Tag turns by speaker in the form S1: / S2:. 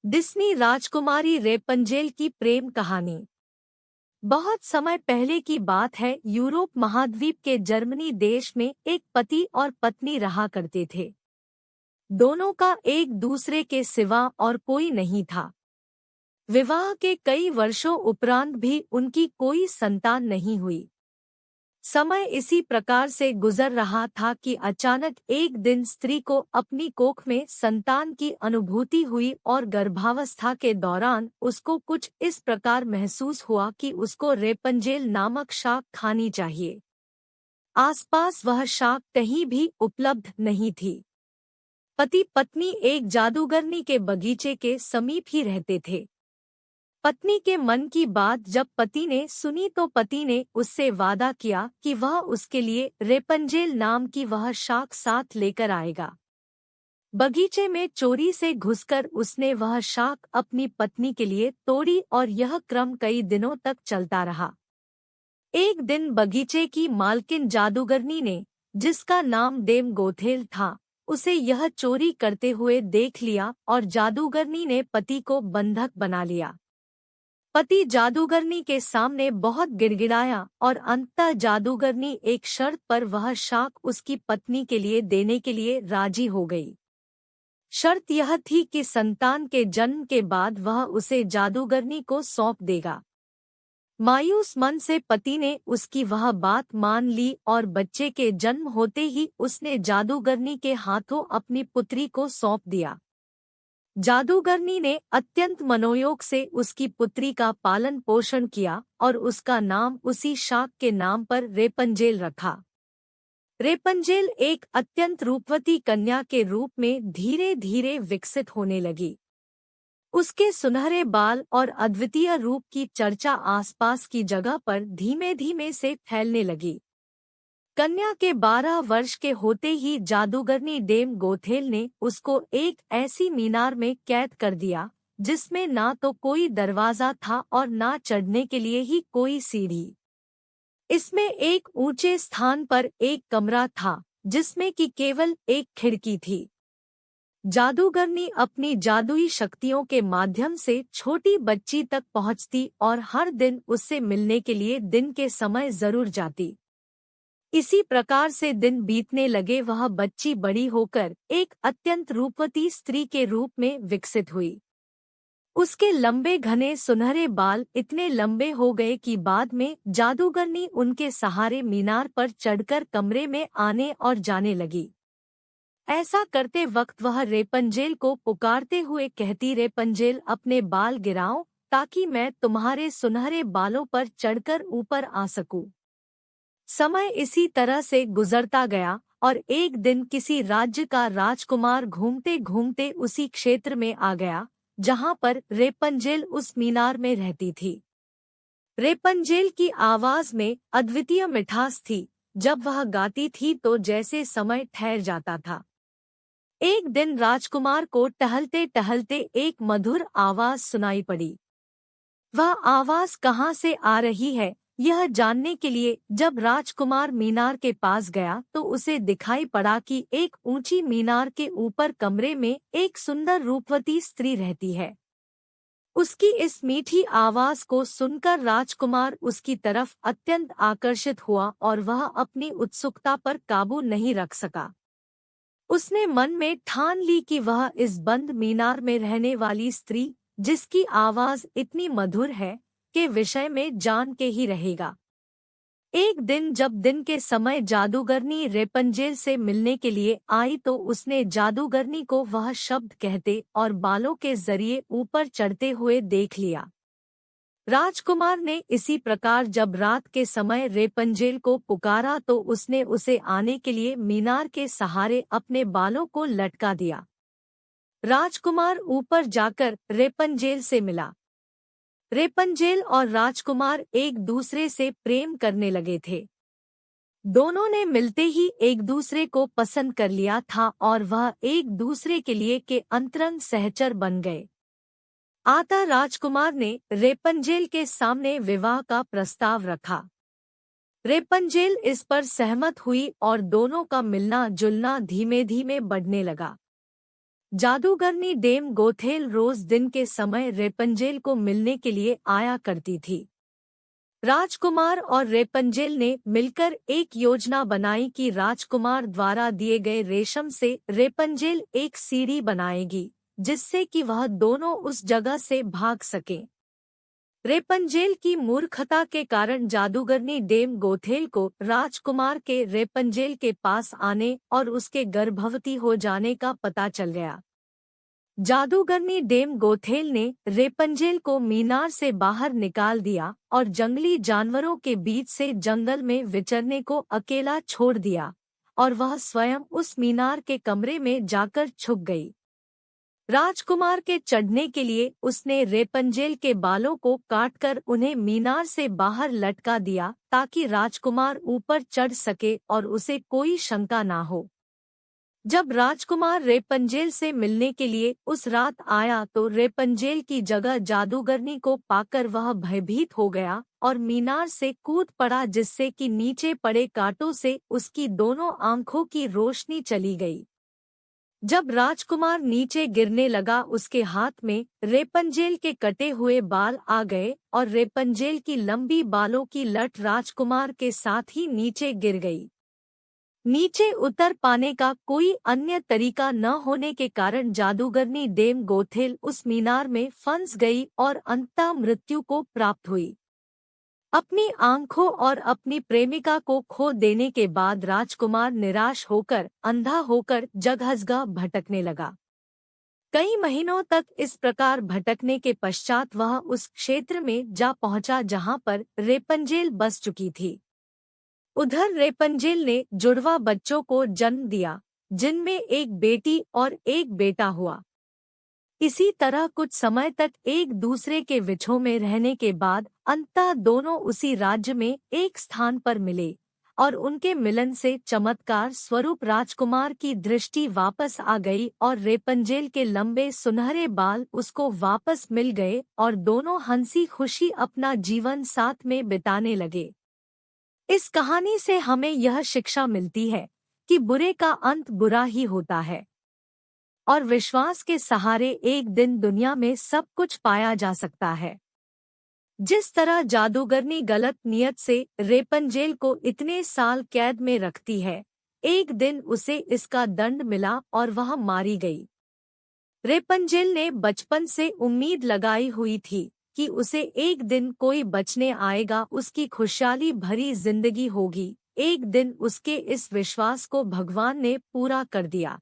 S1: Disney राजकुमारी रेपंजेल की प्रेम कहानी। बहुत समय पहले की बात है। यूरोप महाद्वीप के जर्मनी देश में एक पति और पत्नी रहा करते थे। दोनों का एक दूसरे के सिवा और कोई नहीं था। विवाह के कई वर्षों उपरांत भी उनकी कोई संतान नहीं हुई। समय इसी प्रकार से गुजर रहा था कि अचानक एक दिन स्त्री को अपनी कोख में संतान की अनुभूति हुई और गर्भावस्था के दौरान उसको कुछ इस प्रकार महसूस हुआ कि उसको रेपंजेल नामक शाक खानी चाहिए। आसपास वह शाक कहीं भी उपलब्ध नहीं थी। पति पत्नी एक जादूगरनी के बगीचे के समीप ही रहते थे। पत्नी के मन की बात जब पति ने सुनी तो पति ने उससे वादा किया कि वह उसके लिए रेपंजेल नाम की वह शाक साथ लेकर आएगा। बगीचे में चोरी से घुसकर उसने वह शाक अपनी पत्नी के लिए तोड़ी और यह क्रम कई दिनों तक चलता रहा। एक दिन बगीचे की मालकिन जादूगरनी ने, जिसका नाम डेम गोथेल था, उसे यह चोरी करते हुए देख लिया और जादूगरनी ने पति को बंधक बना लिया। पति जादूगरनी के सामने बहुत गिड़गिड़ाया और अंततः जादूगरनी एक शर्त पर वह शाक उसकी पत्नी के लिए देने के लिए राजी हो गई। शर्त यह थी कि संतान के जन्म के बाद वह उसे जादूगरनी को सौंप देगा। मायूस मन से पति ने उसकी वह बात मान ली और बच्चे के जन्म होते ही उसने जादूगरनी के हाथों अपनी पुत्री को सौंप दिया। जादूगरनी ने अत्यंत मनोयोग से उसकी पुत्री का पालन पोषण किया और उसका नाम उसी शाक के नाम पर रेपंजेल रखा। रेपंजेल एक अत्यंत रूपवती कन्या के रूप में धीरे धीरे विकसित होने लगी। उसके सुनहरे बाल और अद्वितीय रूप की चर्चा आसपास की जगह पर धीमे धीमे से फैलने लगी। कन्या के 12 वर्ष के होते ही जादूगरनी डेम गोथेल ने उसको एक ऐसी मीनार में कैद कर दिया जिसमें ना तो कोई दरवाजा था और ना चढ़ने के लिए ही कोई सीढ़ी। इसमें एक ऊंचे स्थान पर एक कमरा था जिसमें कि केवल एक खिड़की थी। जादूगरनी अपनी जादुई शक्तियों के माध्यम से छोटी बच्ची तक पहुंचती और हर दिन उससे मिलने के लिए दिन के समय जरूर जाती। इसी प्रकार से दिन बीतने लगे। वह बच्ची बड़ी होकर एक अत्यंत रूपवती स्त्री के रूप में विकसित हुई। उसके लंबे घने सुनहरे बाल इतने लंबे हो गए कि बाद में जादूगरनी उनके सहारे मीनार पर चढ़कर कमरे में आने और जाने लगी। ऐसा करते वक्त वह रेपंजेल को पुकारते हुए कहती, रेपंजेल अपने बाल गिराओ ताकि मैं तुम्हारे सुनहरे बालों पर चढ़कर ऊपर आ सकूं। समय इसी तरह से गुजरता गया और एक दिन किसी राज्य का राजकुमार घूमते घूमते उसी क्षेत्र में आ गया जहां पर रेपंजेल उस मीनार में रहती थी। रेपंजेल की आवाज में अद्वितीय मिठास थी। जब वह गाती थी तो जैसे समय ठहर जाता था। एक दिन राजकुमार को टहलते टहलते एक मधुर आवाज सुनाई पड़ी। वह आवाज कहाँ से आ रही है यह जानने के लिए जब राजकुमार मीनार के पास गया तो उसे दिखाई पड़ा कि एक ऊंची मीनार के ऊपर कमरे में एक सुंदर रूपवती स्त्री रहती है। उसकी इस मीठी आवाज को सुनकर राजकुमार उसकी तरफ अत्यंत आकर्षित हुआ और वह अपनी उत्सुकता पर काबू नहीं रख सका। उसने मन में ठान ली कि वह इस बंद मीनार में रहने वाली स्त्री, जिसकी आवाज इतनी मधुर है, के विषय में जान के ही रहेगा। एक दिन जब दिन के समय जादूगरनी रेपंजेल से मिलने के लिए आई तो उसने जादूगरनी को वह शब्द कहते और बालों के जरिए ऊपर चढ़ते हुए देख लिया। राजकुमार ने इसी प्रकार जब रात के समय रेपंजेल को पुकारा तो उसने उसे आने के लिए मीनार के सहारे अपने बालों को लटका दिया। राजकुमार ऊपर जाकर रेपंजेल से मिला। रेपंजेल और राजकुमार एक दूसरे से प्रेम करने लगे थे। दोनों ने मिलते ही एक दूसरे को पसंद कर लिया था और वह एक दूसरे के लिए के अंतरंग सहचर बन गए। आता राजकुमार ने रेपंजेल के सामने विवाह का प्रस्ताव रखा। रेपंजेल इस पर सहमत हुई और दोनों का मिलना जुलना धीमे धीमे बढ़ने लगा। जादूगरनी डेम गोथेल रोज दिन के समय रेपंजेल को मिलने के लिए आया करती थी। राजकुमार और रेपंजेल ने मिलकर एक योजना बनाई कि राजकुमार द्वारा दिए गए रेशम से रेपंजेल एक सीढ़ी बनाएगी, जिससे कि वह दोनों उस जगह से भाग सकें। रेपंजेल की मूर्खता के कारण जादूगरनी डेम गोथेल को राजकुमार के रेपंजेल के पास आने और उसके गर्भवती हो जाने का पता चल गया। जादूगरनी डेम गोथेल ने रेपंजेल को मीनार से बाहर निकाल दिया और जंगली जानवरों के बीच से जंगल में विचरने को अकेला छोड़ दिया, और वह स्वयं उस मीनार के कमरे में जाकर छुप गई। राजकुमार के चढ़ने के लिए उसने रेपंजेल के बालों को काटकर उन्हें मीनार से बाहर लटका दिया, ताकि राजकुमार ऊपर चढ़ सके और उसे कोई शंका ना हो। जब राजकुमार रेपंजेल से मिलने के लिए उस रात आया तो रेपंजेल की जगह जादूगरनी को पाकर वह भयभीत हो गया और मीनार से कूद पड़ा, जिससे कि नीचे पड़े कांटों से उसकी दोनों आंखों की रोशनी चली गई। जब राजकुमार नीचे गिरने लगा, उसके हाथ में रेपंजेल के कटे हुए बाल आ गए और रेपंजेल की लंबी बालों की लट राजकुमार के साथ ही नीचे गिर गई। नीचे उतर पाने का कोई अन्य तरीका न होने के कारण जादूगरनी डेम गोथेल उस मीनार में फंस गई और अंततः मृत्यु को प्राप्त हुई। अपनी आंखों और अपनी प्रेमिका को खो देने के बाद राजकुमार निराश होकर अंधा होकर जगह भटकने लगा। कई महीनों तक इस प्रकार भटकने के पश्चात वह उस क्षेत्र में जा पहुंचा जहां पर रेपंजेल बस चुकी थी। उधर रेपंजेल ने जुड़वा बच्चों को जन्म दिया, जिनमें एक बेटी और एक बेटा हुआ। इसी तरह कुछ समय तक एक दूसरे के विछोह में रहने के बाद अंततः दोनों उसी राज्य में एक स्थान पर मिले, और उनके मिलन से चमत्कार स्वरूप राजकुमार की दृष्टि वापस आ गई और रेपंजेल के लंबे सुनहरे बाल उसको वापस मिल गए और दोनों हंसी खुशी अपना जीवन साथ में बिताने लगे। इस कहानी से हमें यह शिक्षा मिलती है कि बुरे का अंत बुरा ही होता है, और विश्वास के सहारे एक दिन दुनिया में सब कुछ पाया जा सकता है। जिस तरह जादूगरनी गलत नियत से रेपंजेल को इतने साल कैद में रखती है, एक दिन उसे इसका दंड मिला और वह मारी गई। रेपंजेल ने बचपन से उम्मीद लगाई हुई थी कि उसे एक दिन कोई बचने आएगा, उसकी खुशहाली भरी जिंदगी होगी। एक दिन उसके इस विश्वास को भगवान ने पूरा कर दिया।